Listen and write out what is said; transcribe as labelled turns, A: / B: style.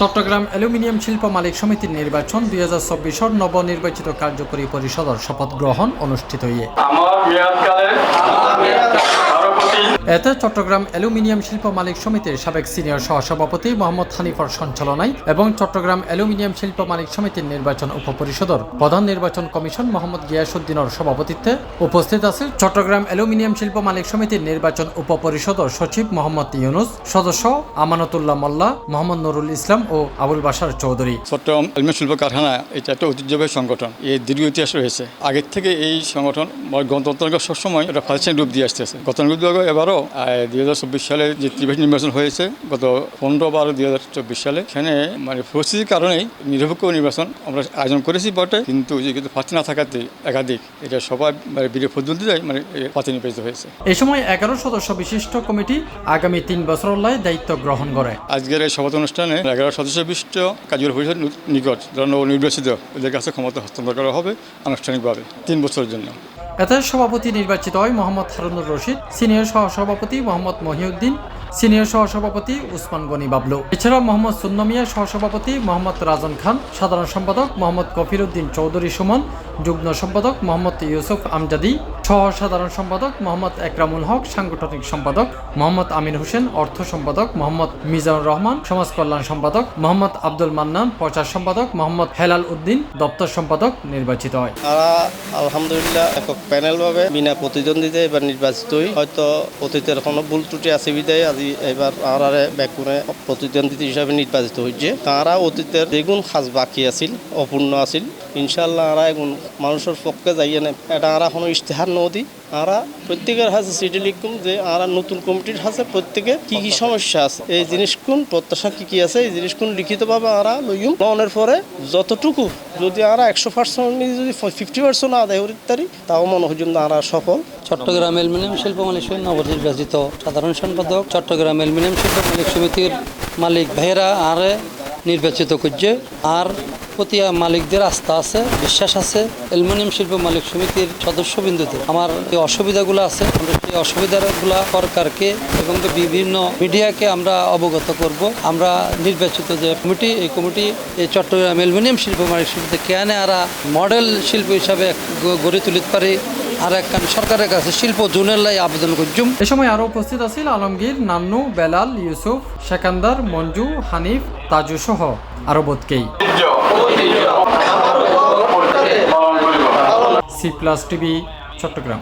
A: Chittagong aluminium শিল্প মালিক সমিতির নির্বাচন 2024 নবনির্বাচিত কার্যকরী পরিষদের শপথ গ্রহণ অনুষ্ঠিত হয়ে এতে চট্টগ্রাম অ্যালুমিনিয়াম শিল্প মালিক সমিতির সাবেক সিনিয়র সহসভাপতি মোহাম্মদ হানিফার সঞ্চালনায় এবং চট্টগ্রাম অ্যালুমিনিয়াম শিল্প মালিক সমিতির নির্বাচন উপপরিষদের প্রধান নির্বাচন কমিশন মোহাম্মদ গিয়াসউদ্দিনের সভাপতিত্বে উপস্থিত আছে চট্টগ্রাম অ্যালুমিনিয়াম শিল্প মালিক সমিতির নির্বাচন উপপরিষদের সচিব মোহাম্মদ ইউনুস, সদস্য আমানতুল্লাহ মোল্লা, মোহাম্মদ নুরুল ইসলাম ও আবুল বাশার চৌধুরী।
B: চট্টগ্রাম অ্যালুমিনিয়াম শিল্প কারখানা এটা একটা ঐতিহ্যবাহী সংগঠন, এই দীর্ঘ ইতিহাস রয়েছে। আগের থেকে এই সংগঠন গণতন্ত্রকে সবসময় এটা ফাংশন রূপ দিয়ে আসতেছে। গতানুগতিক এবারও 2024 সালে যে ত্রিভাষী নির্বাচন হয়েছে গত 15/12/2024 সালে, এখানে পরিস্থিতির কারণেই নিরপেক্ষ নির্বাচন আমরা আয়োজন করেছি বটে, কিন্তু প্রার্থী না থাকাতে একাধিক এটা সবাই বিরোধ পদ্ধতি প্রার্থী নির্বাচিত হয়েছে।
A: এই সময় 11 সদস্য বিশিষ্ট কমিটি আগামী 3 বছর দায়িত্ব গ্রহণ করে।
B: আজকের এই শপথ অনুষ্ঠানে 11 সদস্য বিশিষ্ট কার্যকরী পরিষদ নিকট যারা নবনির্বাচিত ওদের কাছে ক্ষমতা হস্তান্তর করা হবে আনুষ্ঠানিকভাবে 3 বছরের জন্য।
A: এতে সভাপতি নির্বাচিত হয় মোহাম্মদ হারুনুর রশিদ, সিনিয়র সহসভাপতি মোহাম্মদ মহিউদ্দিন, সিনিয়র সহসভাপতি উসমান গনি বাবলু। এছাড়াও মোহাম্মদ সুন্নমিয়া সহসভাপতি মোহাম্মদ রাজন খান, সাধারণ সম্পাদক মোহাম্মদ কফিরউদ্দিন চৌধুরী সুমন, যুগ্ম সম্পাদক মোহাম্মদ ইউসুফ আমজাদি, সহ সাধারণ সম্পাদক মোহাম্মদ একরামুল হক, সাংগঠনিক সম্পাদক মোহাম্মদ আমিন হোসেন, অর্থ সম্পাদক মোহাম্মদ মিজানুর রহমান, সমাজ কল্যাণ সম্পাদক মোহাম্মদ আব্দুল মান্নান, প্রচার সম্পাদক মোহাম্মদ হেলাল উদ্দিন, দপ্তর সম্পাদক নির্বাচিত হয়।
C: আলহামদুলিল্লাহ একক প্যানেলভাবে বিনা প্রতিদ্বন্দ্বিতায় এবার নির্বাচিত হই। হয়তো অতীতের কোনো ভুল ত্রুটি আছে বিদায় আজি এবার আরারে ব্যাকুনে প্রতিদ্বন্দ্বিতা হিসাবে নির্বাচিত হয়েছে। তারা অতীতের যেগুন কাজ বাকি আছিল, অপূর্ণ আছিল, ইনশাল্লাহ আরা এখন মানুষের পক্ষে যাইয়ে না। এটা আরা কোনো ইশতেহার নদী, আরা প্রত্যেকের হাতে চিঠি লিখুন যে আরা নতুন কমিটির হাতে প্রত্যেকে কি কি সমস্যা আছে, এই জিনিসগুন প্রত্যাশা কি কি আছে, এই জিনিসগুন লিখিতভাবে আরা লইম। লনের পরে যতটুকু যদি আরা 100% যদি 50% আদায় করি তারি, তাও মনে হয় আরা সফল।
D: চট্টগ্রাম অ্যালুমিনিয়াম শিল্প মালিক সমিতির নবনির্বাচিত সাধারণ সম্পাদক, চট্টগ্রাম অ্যালুমিনিয়াম শিল্প মালিক সমিতির মালিক ভাইয়েরা আরে নির্বাচিত করছে। আর প্রতি মালিকদের আস্থা আছে, বিশ্বাস আছে। অ্যালুমিনিয়াম শিল্প মালিক সমিতির সদস্যবৃন্দতে আমার যে অসুবিধাগুলো আছে, আমরা সেই অসুবিধাগুলো সরকারকে এবং বিভিন্ন মিডিয়াকে আমরা অবগত করব। আমরা নির্বাচিত যে কমিটি, এই কমিটি এই চট্টগ্রাম অ্যালুমিনিয়াম শিল্প মালিক সমিতি কেন আরা মডেল শিল্প হিসাবে গড়ে তুলিতে পারি আর একখান সরকারের কাছে শিল্প জোনের লাই আবেদন করছুম।
A: এ সময় আরও উপস্থিত আছেন আলমগীর, নান্নু, বেলাল, ইউসুফ, সেকান্দার, মঞ্জু, হানিফ, তাজু সহ আরো বোধকেই। C+ TV Chittagong.